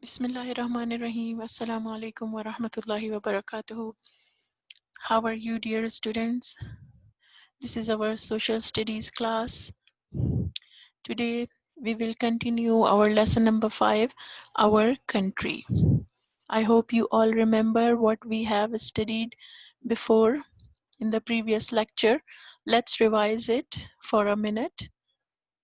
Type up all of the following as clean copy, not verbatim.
Bismillahirrahmanirrahim. Assalamu alaikum wa rahmatullahi wa barakatuhu. How are you, dear students? This is our social studies class. Today we will continue our lesson number 5, our country. I hope you all remember what we have studied before in the previous lecture. Let's revise it for a minute.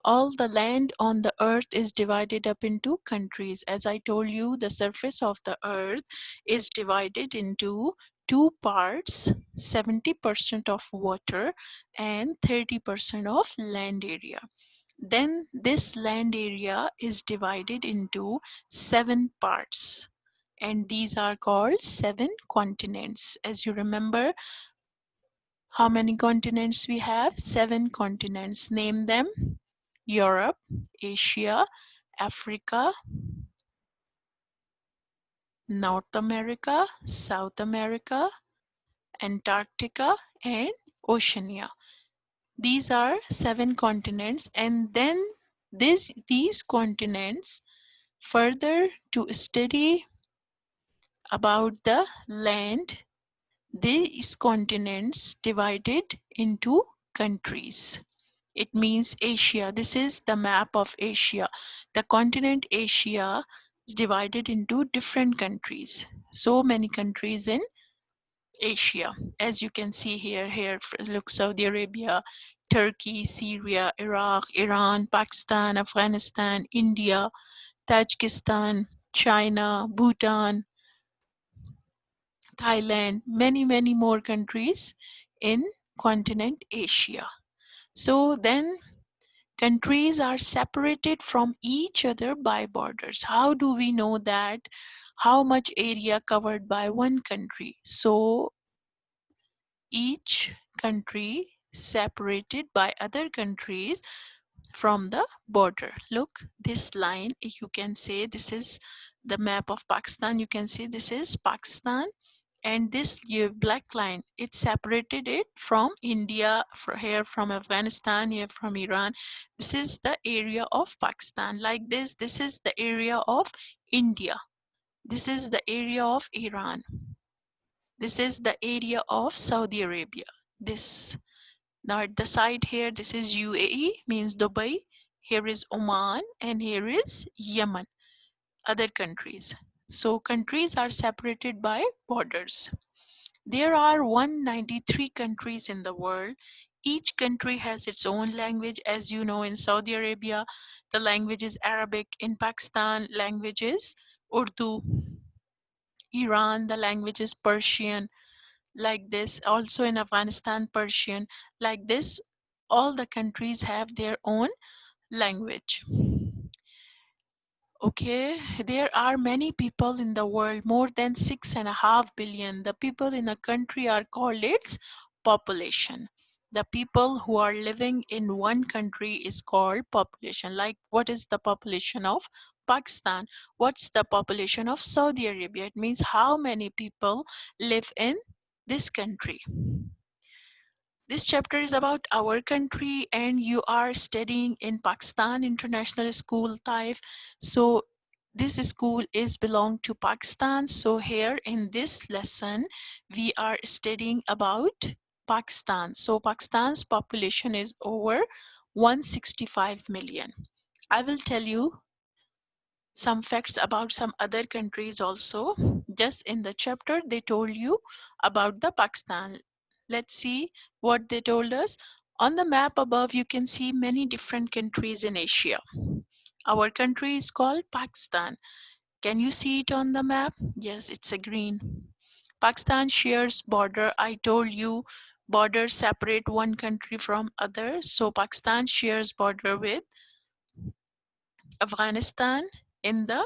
All the land on the earth is divided up into countries. As I told you, the surface of the earth is divided into two parts, 70% of water and 30% of land area. Then this land area is divided into 7 parts, and these are called 7 continents. As you remember, how many continents we have? 7 continents. Name them: Europe, Asia, Africa, North America, South America, Antarctica, and Oceania. These are 7 continents, and then these continents, further to study about the land, these continents divided into countries. It means Asia. This is the map of Asia. The continent Asia is divided into different countries. So many countries in Asia. As you can see here, look, Saudi Arabia, Turkey, Syria, Iraq, Iran, Pakistan, Afghanistan, India, Tajikistan, China, Bhutan, Thailand, many more countries in continent Asia. So then countries are separated from each other by borders. How do we know that? How much area covered by one country? So each country separated by other countries from the border. Look, this line, you can say this is the map of Pakistan. You can see this is Pakistan, and this black line, it separated it from India, here from Afghanistan, here from Iran. This is the area of Pakistan. Like this is the area of India. This is the area of Iran. This is the area of Saudi Arabia. This, now at the side here, this is UAE, means Dubai. Here is Oman, and here is Yemen, other countries. So countries are separated by borders. There are 193 countries in the world. Each country has its own language. As you know, in Saudi Arabia, the language is Arabic. In Pakistan, language is Urdu. Iran, the language is Persian. Like this, also in Afghanistan, Persian. Like this, all the countries have their own language. Okay, there are many people in the world, more than 6.5 billion. The people in a country are called its population. The people who are living in one country is called population. Like, what is the population of Pakistan? What's the population of Saudi Arabia? It means how many people live in this country. This chapter is about our country, and you are studying in Pakistan International School, Taif. So this school is belong to Pakistan. So here in this lesson, we are studying about Pakistan. So Pakistan's population is over 165 million. I will tell you some facts about some other countries also. Just in the chapter, they told you about the Pakistan. Let's see what they told us. On the map above, you can see many different countries in Asia. Our country is called Pakistan. Can you see it on the map? Yes, it's a green. Pakistan shares border. I told you borders separate one country from other. So Pakistan shares border with Afghanistan in the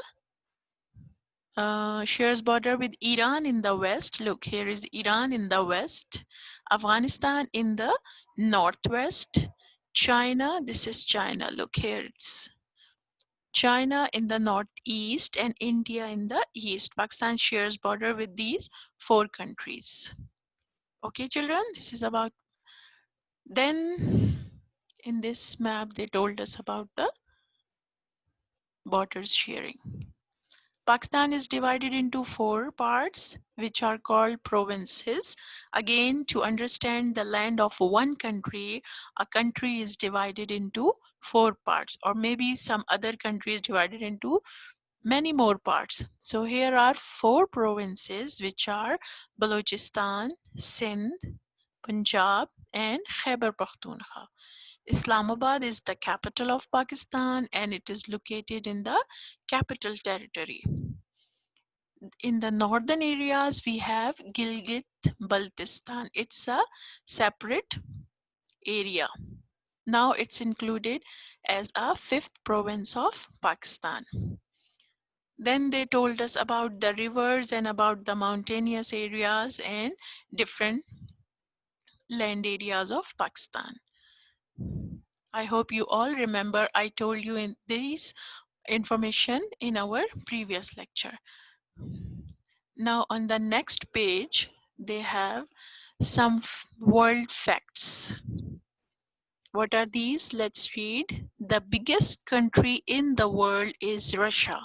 shares border with Iran in the west. Look, here is Iran in the west, Afghanistan in the northwest, China, this is China. Look, here it's China in the northeast, and India in the east. Pakistan shares border with these 4 countries. Okay, children, this is about. Then in this map, they told us about the borders sharing. Pakistan is divided into 4 parts, which are called provinces. Again, to understand the land of one country, a country is divided into 4 parts, or maybe some other country is divided into many more parts. So here are 4 provinces, which are Balochistan, Sindh, Punjab, and Khyber Pakhtunkhwa. Islamabad is the capital of Pakistan and it is located in the capital territory. In the northern areas, we have Gilgit Baltistan. It's a separate area. Now it's included as a 5th province of Pakistan. Then they told us about the rivers and about the mountainous areas and different land areas of Pakistan. I hope you all remember I told you in this information in our previous lecture. Now on the next page, they have some world facts. What are these? Let's read. The biggest country in the world is Russia.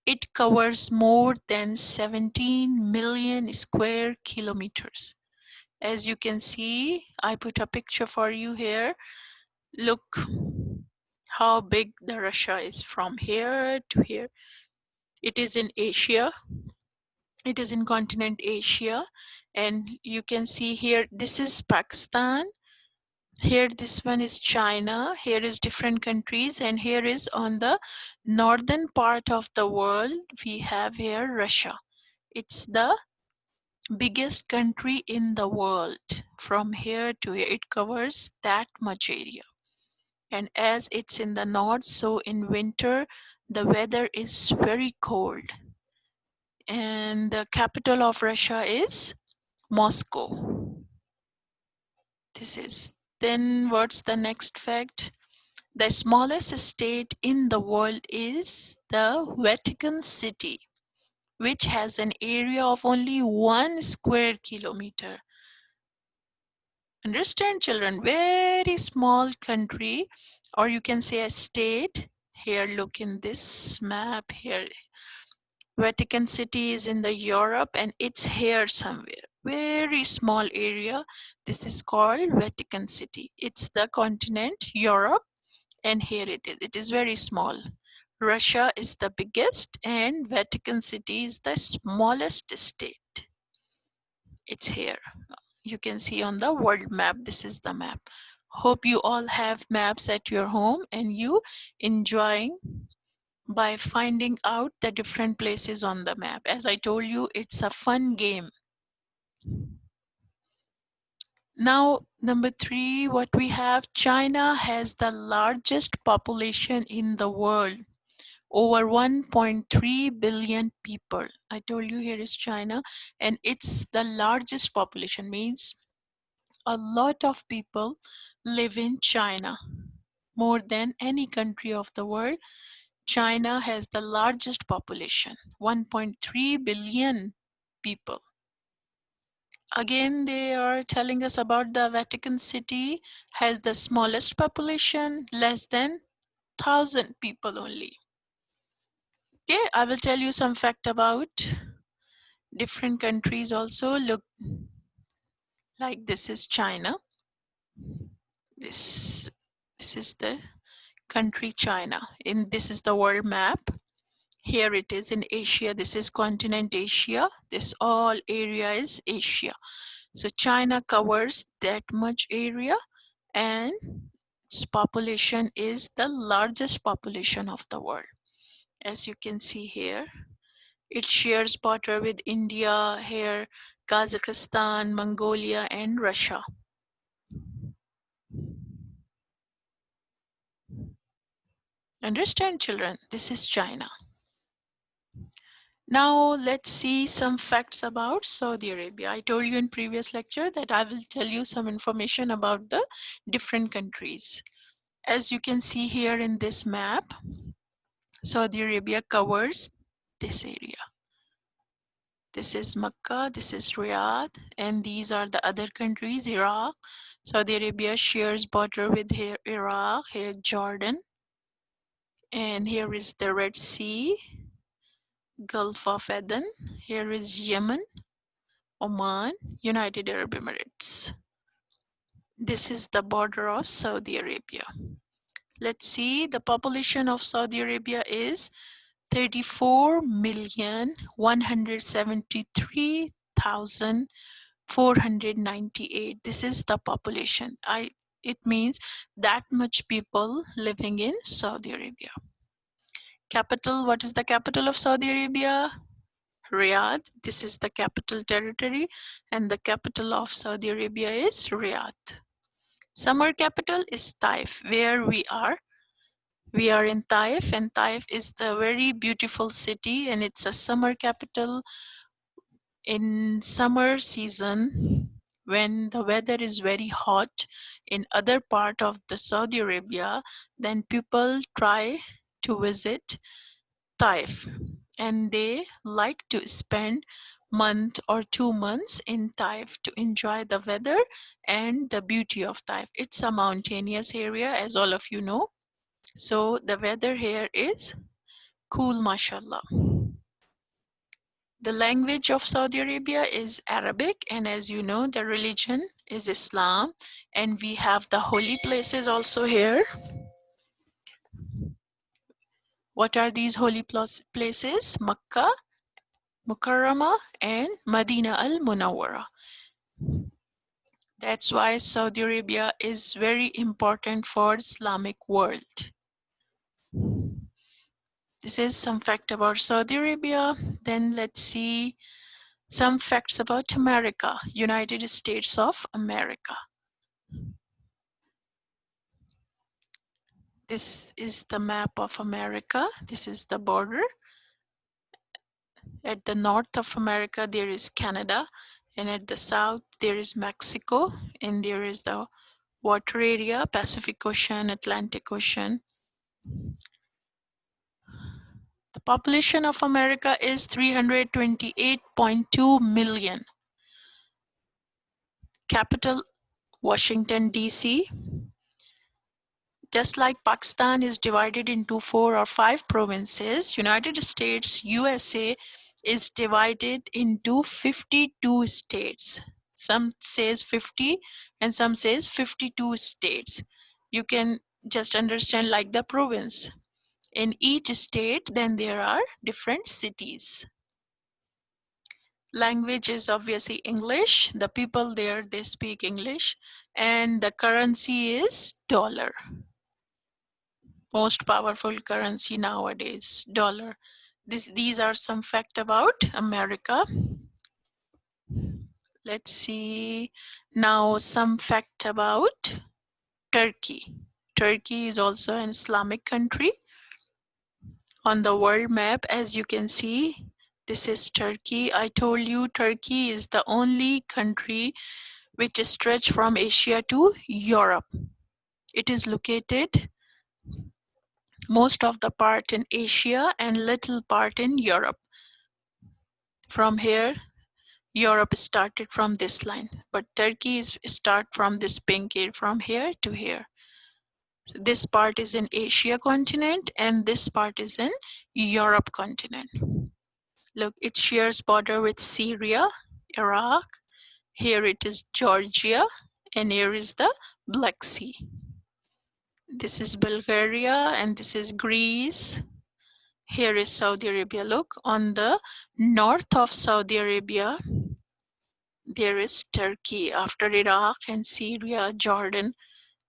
It covers more than 17 million square kilometers. As you can see, I put a picture for you here. Look how big the Russia is from here to here. It is in Asia. It is in continent Asia. And you can see here, this is Pakistan. Here, this one is China. Here is different countries. And here is on the northern part of the world, we have here Russia. It's the biggest country in the world. From here to here, it covers that much area. And as it's in the north, so in winter, the weather is very cold. And the capital of Russia is Moscow. This is. Then what's the next fact? The smallest state in the world is the Vatican City, which has an area of only 1 square kilometer. Understand, children? Very small country, or you can say a state. Here, look in this map here. Vatican City is in the Europe and it's here somewhere. Very small area. This is called Vatican City. It's the continent Europe and here it is. It is very small. Russia is the biggest and Vatican City is the smallest state. It's here. You can see on the world map. This is the map. Hope you all have maps at your home and you enjoying by finding out the different places on the map. As I told you, it's a fun game. Now, number 3, what we have, China has the largest population in the world. Over 1.3 billion people. I told you here is China and it's the largest population, means a lot of people live in China. More than any country of the world, China has the largest population, 1.3 billion people. Again, they are telling us about the Vatican City has the smallest population, less than 1,000 people only. Okay, I will tell you some fact about different countries also. Look, like this is China. This is the country China. This is the world map. Here it is in Asia. This is continent Asia. This all area is Asia. So China covers that much area and its population is the largest population of the world. As you can see here, it shares border with India, here Kazakhstan, Mongolia, and Russia. Understand, children? This is China. Now let's see some facts about Saudi Arabia. I told you in previous lecture that I will tell you some information about the different countries. As you can see here in this map, Saudi Arabia covers this area. This is Mecca, this is Riyadh, and these are the other countries, Iraq. Saudi Arabia shares border with here Iraq, here Jordan, and here is the Red Sea. Gulf of Aden. Here is Yemen, Oman, United Arab Emirates. This is the border of Saudi Arabia. Let's see, the population of Saudi Arabia is 34,173,498. This is the population. It means that much people living in Saudi Arabia. Capital, what is the capital of Saudi Arabia? Riyadh. This is the capital territory, and the capital of Saudi Arabia is Riyadh. Summer capital is Taif, where we are. We are in Taif, and Taif is the very beautiful city, and it's a summer capital. In summer season, when the weather is very hot in other part of the Saudi Arabia, then people try to visit Taif, and they like to spend month or 2 months in Taif to enjoy the weather and the beauty of Taif. It's a mountainous area, as all of you know. So the weather here is cool, mashallah. The language of Saudi Arabia is Arabic, and as you know, the religion is Islam, and we have the holy places also here. What are these holy places? Makkah, Mukarramah, and Medina al Munawwara. That's why Saudi Arabia is very important for Islamic world. This is some fact about Saudi Arabia. Then let's see some facts about America, United States of America. This is the map of America. This is the border. At the north of America, there is Canada, and at the south, there is Mexico, and there is the water area, Pacific Ocean, Atlantic Ocean. The population of America is 328.2 million. Capital, Washington, D.C. Just like Pakistan is divided into 4 or 5 provinces, United States, USA, is divided into 52 states. Some says 50 and some says 52 states. You can just understand like the province. In each state, then there are different cities. Language is obviously English. The people there, they speak English. And the currency is dollar. Most powerful currency nowadays, dollar. These are some fact about America. Let's see now some fact about Turkey. Turkey is also an Islamic country. On the world map, as you can see, this is Turkey. I told you Turkey is the only country which stretches from Asia to Europe. It is located most of the part in Asia and little part in Europe. From here, Europe started from this line, but Turkey start from this pink area from here to here. So this part is in Asia continent and this part is in Europe continent. Look, it shares border with Syria, Iraq. Here it is Georgia, and here is the Black Sea. This is Bulgaria and this is Greece. Here is Saudi Arabia. Look, on the north of Saudi Arabia, there is Turkey. After Iraq and Syria, Jordan,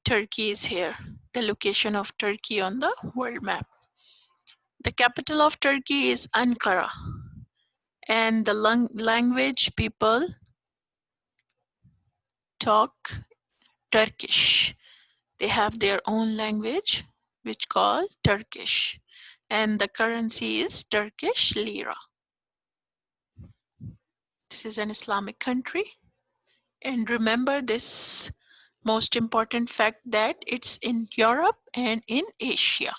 Turkey is here. The location of Turkey on the world map. The capital of Turkey is Ankara. And the language people talk Turkish. They have their own language, which called Turkish. And the currency is Turkish lira. This is an Islamic country. And remember this most important fact that it's in Europe and in Asia.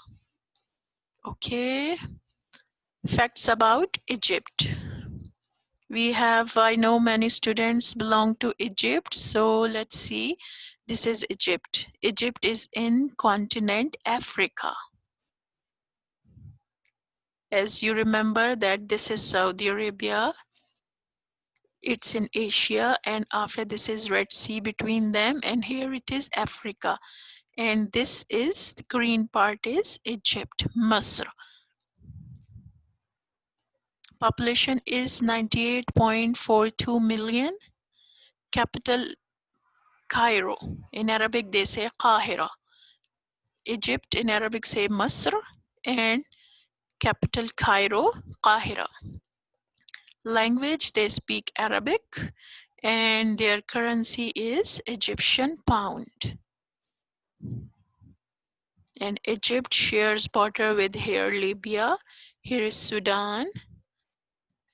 Okay. Facts about Egypt. We have, I know many students belong to Egypt. So let's see. This is Egypt. Egypt is in continent Africa. As you remember that this is Saudi Arabia, it's in Asia, and after this is Red Sea between them, and here it is Africa. And this is, the green part is Egypt, Masr. Population is 98.42 million. Capital Cairo. In Arabic they say Qahira. Egypt in Arabic say Masr, and capital Cairo, Qahira. Language they speak Arabic, and their currency is Egyptian pound. And Egypt shares border with here Libya, here is Sudan,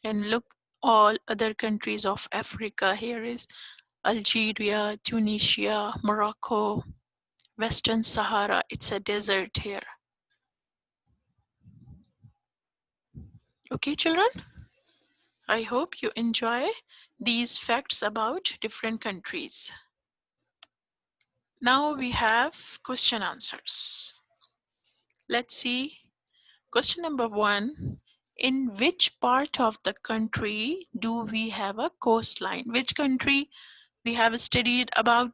and look all other countries of Africa. Here is Algeria, Tunisia, Morocco, Western Sahara. It's a desert here. Okay, children? I hope you enjoy these facts about different countries. Now we have question answers. Let's see. Question number 1. In which part of the country do we have a coastline? Which country? We have studied about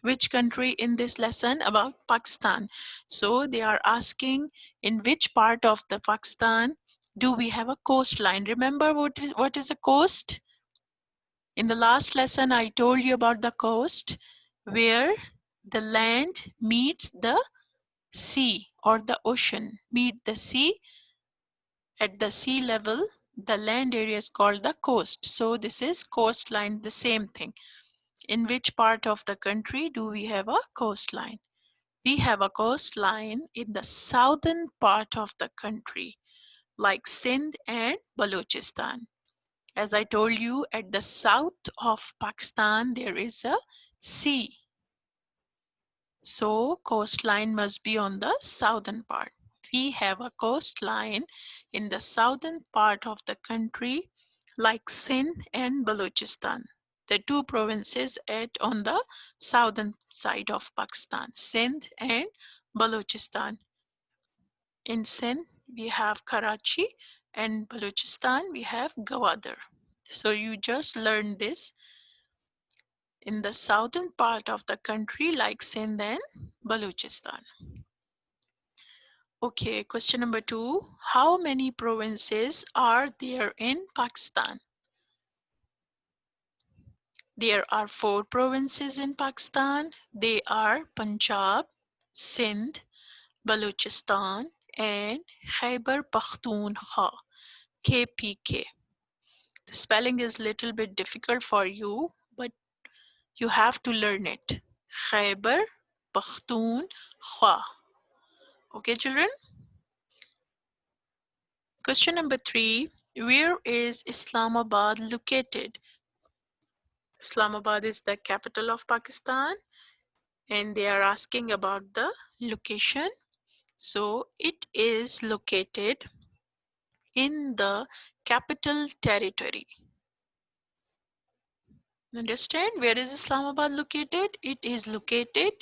which country in this lesson? About Pakistan. So they are asking in which part of the Pakistan do we have a coastline? Remember what is a coast? In the last lesson, I told you about the coast where the land meets the sea, or the ocean meet the sea. At the sea level, the land area is called the coast. So this is coastline, the same thing. In which part of the country do we have a coastline? We have a coastline in the southern part of the country, like Sindh and Balochistan. As I told you, at the south of Pakistan, there is a sea. So coastline must be on the southern part. We have a coastline in the southern part of the country, like Sindh and Balochistan, the two provinces on the southern side of Pakistan, Sindh and Balochistan. In Sindh, we have Karachi, and Balochistan, we have Gwadar. So you just learned this. In the southern part of the country, like Sindh and Balochistan. Okay, question number 2. How many provinces are there in Pakistan? There are 4 provinces in Pakistan. They are Punjab, Sindh, Balochistan, and Khyber Pakhtunkhwa, KPK. The spelling is a little bit difficult for you, but you have to learn it. Khyber Pakhtunkhwa. Okay, children? Question number 3. Where is Islamabad located? Islamabad is the capital of Pakistan, and they are asking about the location. So it is located in the Capital Territory. Understand? Where is Islamabad located? It is located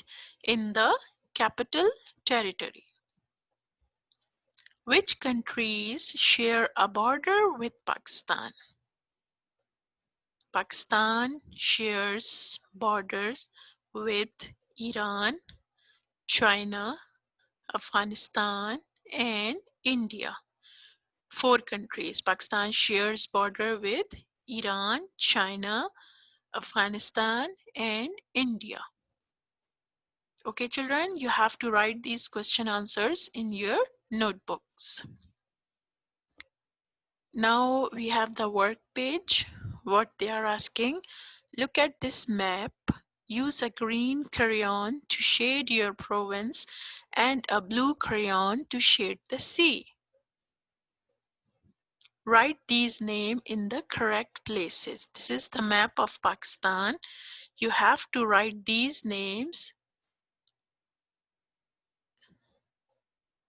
in the Capital Territory. Which countries share a border with Pakistan? Pakistan shares borders with Iran, China, Afghanistan, and India. 4 countries. Pakistan shares border with Iran, China, Afghanistan, and India. Okay, children, you have to write these question answers in your notebooks. Now we have the work page. What they are asking, look at this map. Use a green crayon to shade your province and a blue crayon to shade the sea. Write these names in the correct places. This is the map of Pakistan. You have to write these names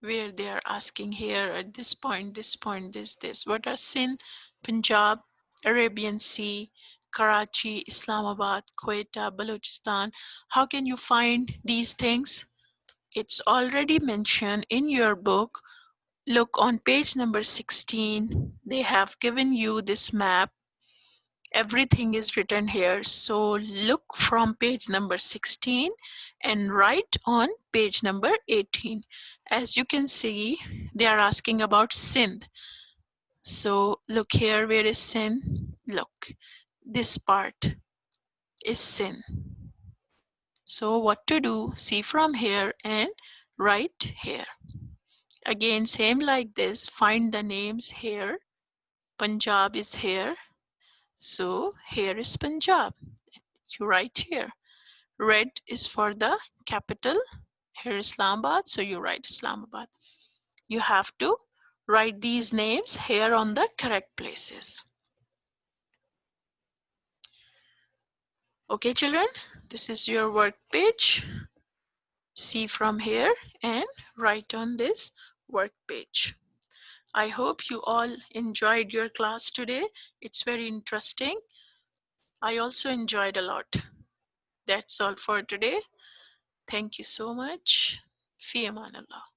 where they are asking here at this point, this. What are Sindh, Punjab, Arabian Sea, Karachi, Islamabad, Quetta, Balochistan? How can you find these things? It's already mentioned in your book Look on page number 16. They have given you this map. Everything is written here. So look from page number 16 and write on page number 18. As you can see, they are asking about Sindh. So look here, where is Sindh? Look, this part is Sindh. So what to do? See from here and write here. Again, same like this, find the names here. Punjab is here. So here is Punjab. You write here. Red is for the capital. Here is Islamabad. So you write Islamabad. You have to write these names here on the correct places. Okay, children, this is your work page. See from here and write on this work page. I hope you all enjoyed your class today. It's very interesting. I also enjoyed a lot. That's all for today. Thank you so much. Fi aman Allah.